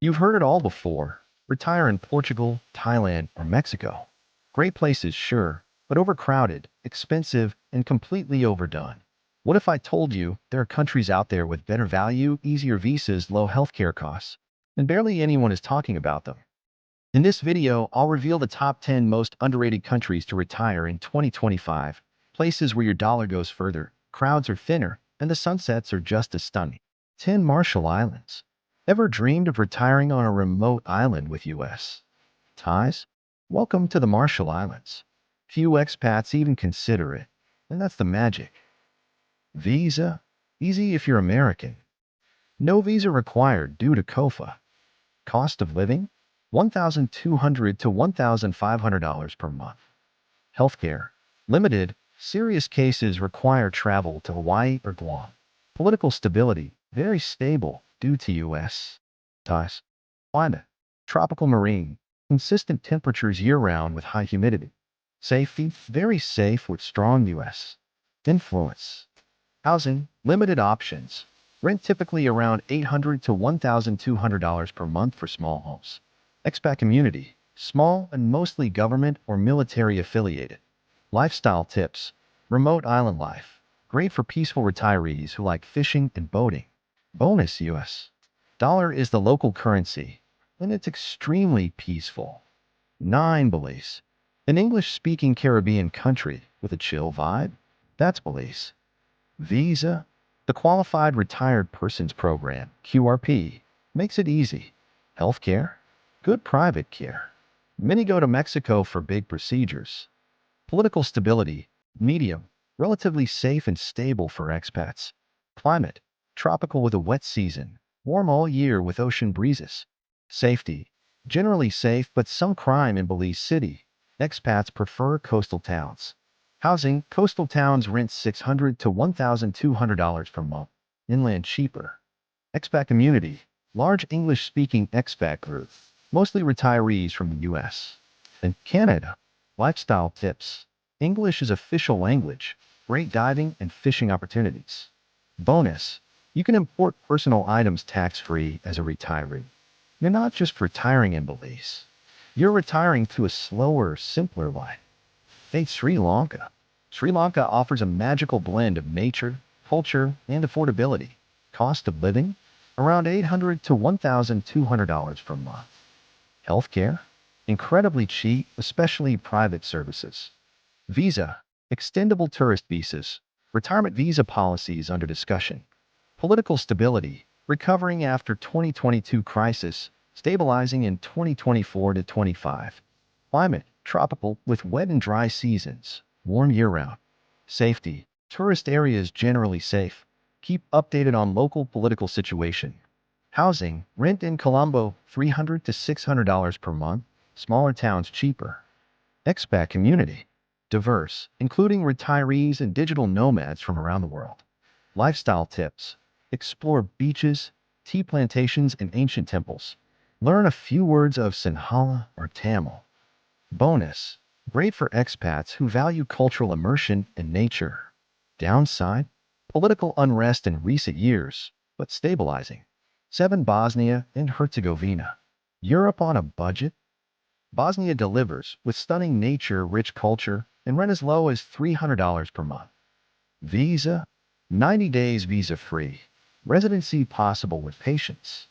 You've heard it all before. Retire in Portugal, Thailand, or Mexico. Great places, sure, but overcrowded, expensive, and completely overdone. What if I told you there are countries out there with better value, easier visas, low healthcare costs, and barely anyone is talking about them? In this video, I'll reveal the top 10 most underrated countries to retire in 2025, places where your dollar goes further, crowds are thinner, and the sunsets are just as stunning. 10 Marshall Islands. Ever dreamed of retiring on a remote island with US ties? Welcome to the Marshall Islands. Few expats even consider it, and that's the magic. Visa? Easy if you're American. No visa required due to COFA. Cost of living? $1,200 to $1,500 per month. Healthcare. Limited. Serious cases require travel to Hawaii or Guam. Political stability. Very stable due to U.S. ties. Climate. Tropical marine. Consistent temperatures year-round with high humidity. Safety. Very safe with strong U.S. influence. Housing. Limited options. Rent typically around $800 to $1,200 per month for small homes. Expat community, small and mostly government or military affiliated. Lifestyle tips, remote island life, great for peaceful retirees who like fishing and boating. Bonus US. Dollar is the local currency, and it's extremely peaceful. 9 Belize. An English-speaking Caribbean country with a chill vibe? That's Belize. Visa. The Qualified Retired Persons Program, QRP, makes it easy. Healthcare. Good private care. Many go to Mexico for big procedures. Political stability, medium, relatively safe and stable for expats. Climate, tropical with a wet season, warm all year with ocean breezes. Safety, generally safe but some crime in Belize City. Expats prefer coastal towns. Housing, coastal towns rent $600 to $1,200 per month. Inland cheaper. Expat community, large English-speaking expat group, mostly retirees from the US. And Canada. Lifestyle tips. English is official language. Great diving and fishing opportunities. Bonus. You can import personal items tax-free as a retiree. You're not just retiring in Belize. You're retiring to a slower, simpler life. 8 Sri Lanka. Sri Lanka offers a magical blend of nature, culture, and affordability. Cost of living? Around $800 to $1,200 per month. Healthcare? Incredibly cheap, especially private services. Visa. Extendable tourist visas. Retirement visa policies under discussion. Political stability. Recovering after 2022 crisis, stabilizing in 2024 to 25. Climate. Tropical with wet and dry seasons. Warm year-round. Safety. Tourist areas generally safe. Keep updated on local political situation. Housing, rent in Colombo, $300 to $600 per month, smaller towns cheaper. Expat community, diverse, including retirees and digital nomads from around the world. Lifestyle tips, explore beaches, tea plantations, and ancient temples. Learn a few words of Sinhala or Tamil. Bonus, great for expats who value cultural immersion and nature. Downside, political unrest in recent years, but stabilizing. 7 Bosnia and Herzegovina. Europe on a budget? Bosnia delivers with stunning nature, rich culture, and rent as low as $300 per month. Visa? 90 days visa-free. Residency possible with patience.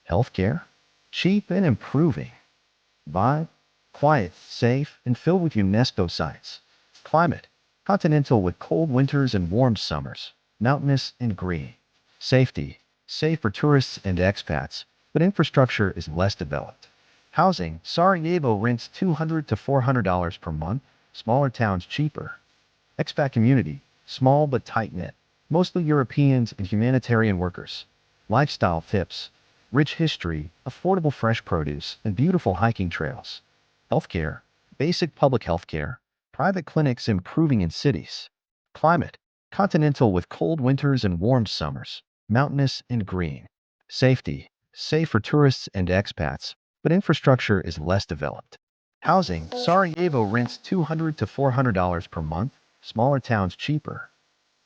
Healthcare? Cheap and improving. Vibe? Quiet, safe, and filled with UNESCO sites. Climate? Continental with cold winters and warm summers. Mountainous and green. Safety? Safe for tourists and expats, but infrastructure is less developed. Housing, Sarajevo rents $200 to $400 per month, smaller towns cheaper. Expat community, small but tight-knit, mostly Europeans and humanitarian workers. Lifestyle tips, rich history, affordable fresh produce, and beautiful hiking trails. Healthcare, basic public healthcare, private clinics improving in cities. Climate, continental with cold winters and warm summers. Mountainous and green. Safety, safe for tourists and expats, but infrastructure is less developed. Housing, Sarajevo rents $200 to $400 per month, smaller towns cheaper.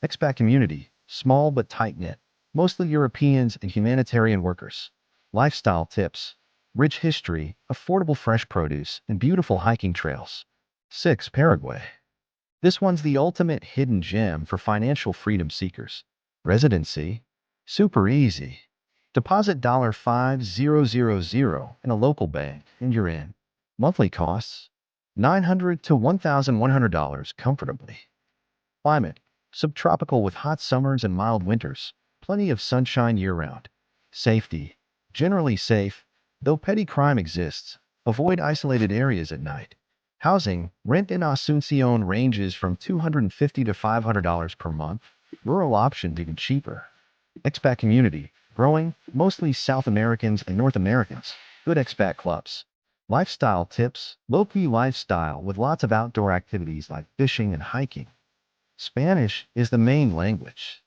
Expat community, small but tight-knit, mostly Europeans and humanitarian workers. Lifestyle tips, Rich history, affordable fresh produce, and beautiful hiking trails. 6. Paraguay. This one's the ultimate hidden gem for financial freedom seekers. Residency. Super easy. Deposit $5,000 in a local bank and you're in. Monthly costs $900 to $1,100 comfortably. Climate. Subtropical with hot summers and mild winters. Plenty of sunshine year-round. Safety. Generally safe, though petty crime exists. Avoid isolated areas at night. Housing. Rent in Asunción ranges from $250 to $500 per month. Rural options even cheaper. Expat community. Growing, mostly South Americans and North Americans. Good expat clubs. Lifestyle tips. Low-key lifestyle with lots of outdoor activities like fishing and hiking. Spanish is the main language.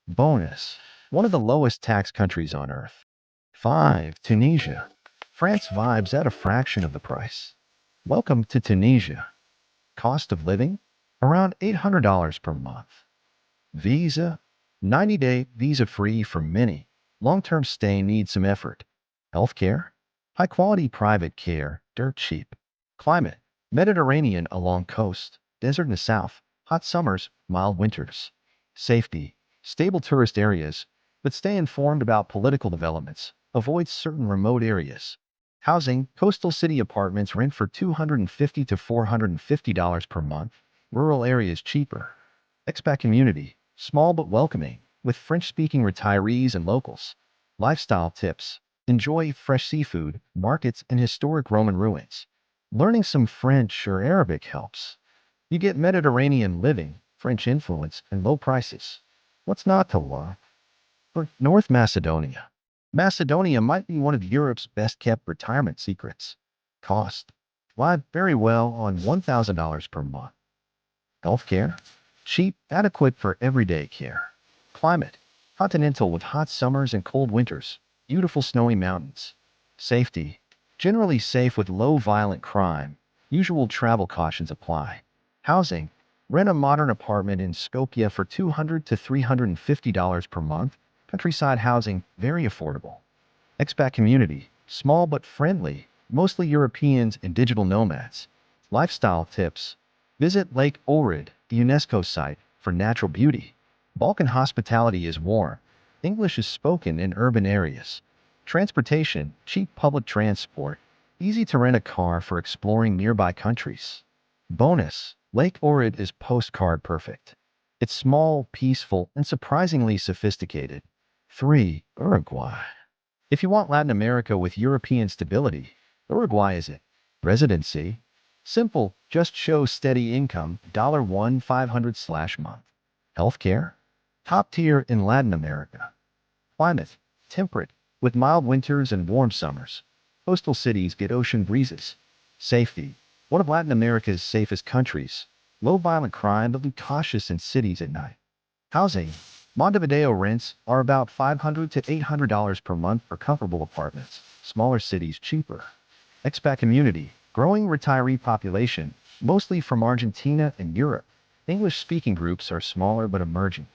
Bonus. One of the lowest tax countries on earth. 5. Tunisia. France vibes at a fraction of the price. Welcome to Tunisia. Cost of living? Around $800 per month. Visa? 90-day visa-free for many. Long-term stay needs some effort. Healthcare? High-quality private care, dirt cheap. Climate? Mediterranean along coast, desert in the south, hot summers, mild winters. Safety? Stable tourist areas, but stay informed about political developments. Avoid certain remote areas. Housing, coastal city apartments rent for $250 to $450 per month. Rural areas cheaper. Expat community, small but welcoming, with French-speaking retirees and locals. Lifestyle tips. Enjoy fresh seafood, markets, and historic Roman ruins. Learning some French or Arabic helps. You get Mediterranean living, French influence, and low prices. What's not to love? For North Macedonia. Macedonia might be one of Europe's best-kept retirement secrets. Cost. Live very well on $1,000 per month. Healthcare. Cheap, adequate for everyday care. Climate. Continental with hot summers and cold winters. Beautiful snowy mountains. Safety. Generally safe with low violent crime. Usual travel cautions apply. Housing. Rent a modern apartment in Skopje for $200 to $350 per month. Countryside housing, very affordable. Expat community, small but friendly, mostly Europeans and digital nomads. Lifestyle tips. Visit Lake Ohrid, the UNESCO site, for natural beauty. Balkan hospitality is warm. English is spoken in urban areas. Transportation, cheap public transport. Easy to rent a car for exploring nearby countries. Bonus, Lake Ohrid is postcard perfect. It's small, peaceful, and surprisingly sophisticated. 3. Uruguay. If you want Latin America with European stability, Uruguay is it. Residency? Simple, just show steady income, $1,500/month. Healthcare? Top tier in Latin America. Climate? Temperate, with mild winters and warm summers. Coastal cities get ocean breezes. Safety? One of Latin America's safest countries. Low violent crime, but be cautious in cities at night. Housing? Montevideo rents are about $500 to $800 per month for comfortable apartments. Smaller cities cheaper. Expat community, growing retiree population, mostly from Argentina and Europe. English-speaking groups are smaller but emerging.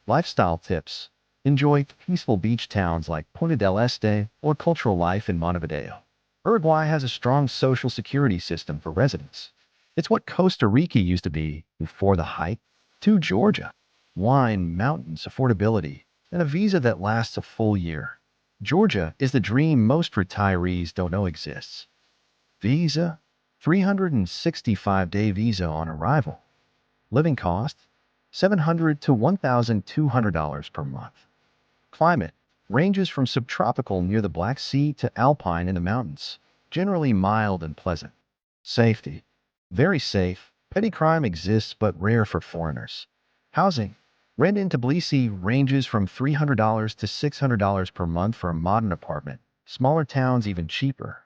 Lifestyle tips. Enjoy peaceful beach towns like Punta del Este or cultural life in Montevideo. Uruguay has a strong social security system for residents. It's what Costa Rica used to be before the hype. 2. Georgia. Wine, mountains, affordability, and a visa that lasts a full year. Georgia is the dream most retirees don't know exists. Visa? 365-day visa on arrival. Living cost? $700 to $1,200 per month. Climate ranges from subtropical near the Black Sea to alpine in the mountains, generally mild and pleasant. Safety. Very safe. Petty crime exists but rare for foreigners. Housing. Rent in Belize ranges from $300 to $600 per month for a modern apartment. Smaller towns even cheaper.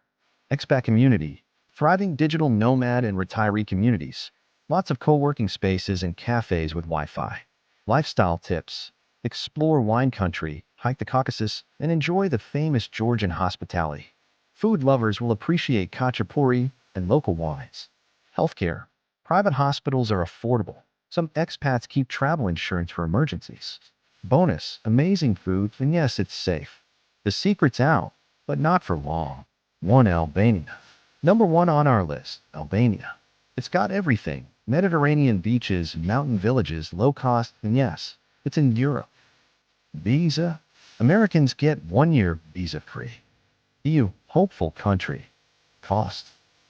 Expat community. Thriving digital nomad and retiree communities. Lots of co-working spaces and cafes with Wi-Fi. Lifestyle tips. Explore wine country, hike the Caucasus, and enjoy the famous Georgian hospitality. Food lovers will appreciate khachapuri and local wines. Healthcare. Private hospitals are affordable. Some expats keep travel insurance for emergencies. Bonus, amazing food, and yes, it's safe. The secret's out, but not for long. 1. Albania. Number 1 on our list, Albania. It's got everything. Mediterranean beaches, mountain villages, low cost, and yes, it's in Europe. Visa. Americans get 1 year visa free. EU, hopeful country. Cost.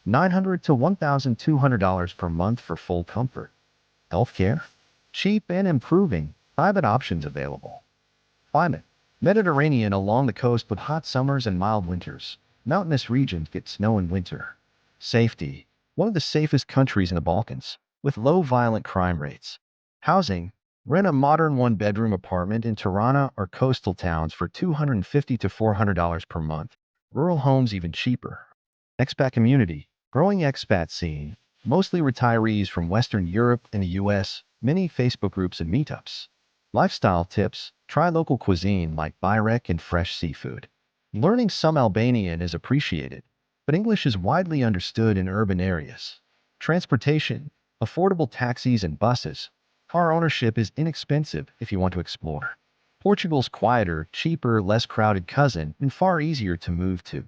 $900 to $1,200 per month for full comfort. Healthcare. Cheap and improving. Private options available. Climate. Mediterranean along the coast with hot summers and mild winters. Mountainous regions get snow in winter. Safety. One of the safest countries in the Balkans, with low violent crime rates. Housing. Rent a modern one-bedroom apartment in Tirana or coastal towns for $250 to $400 per month. Rural homes even cheaper. Expat community. Growing expat scene. Mostly retirees from Western Europe and the US. Many Facebook groups and meetups. Lifestyle tips. Try local cuisine like byrek and fresh seafood. Learning some Albanian is appreciated, but English is widely understood in urban areas. Transportation. Affordable taxis and buses. Car ownership is inexpensive if you want to explore. Portugal's quieter, cheaper, less crowded cousin and far easier to move to.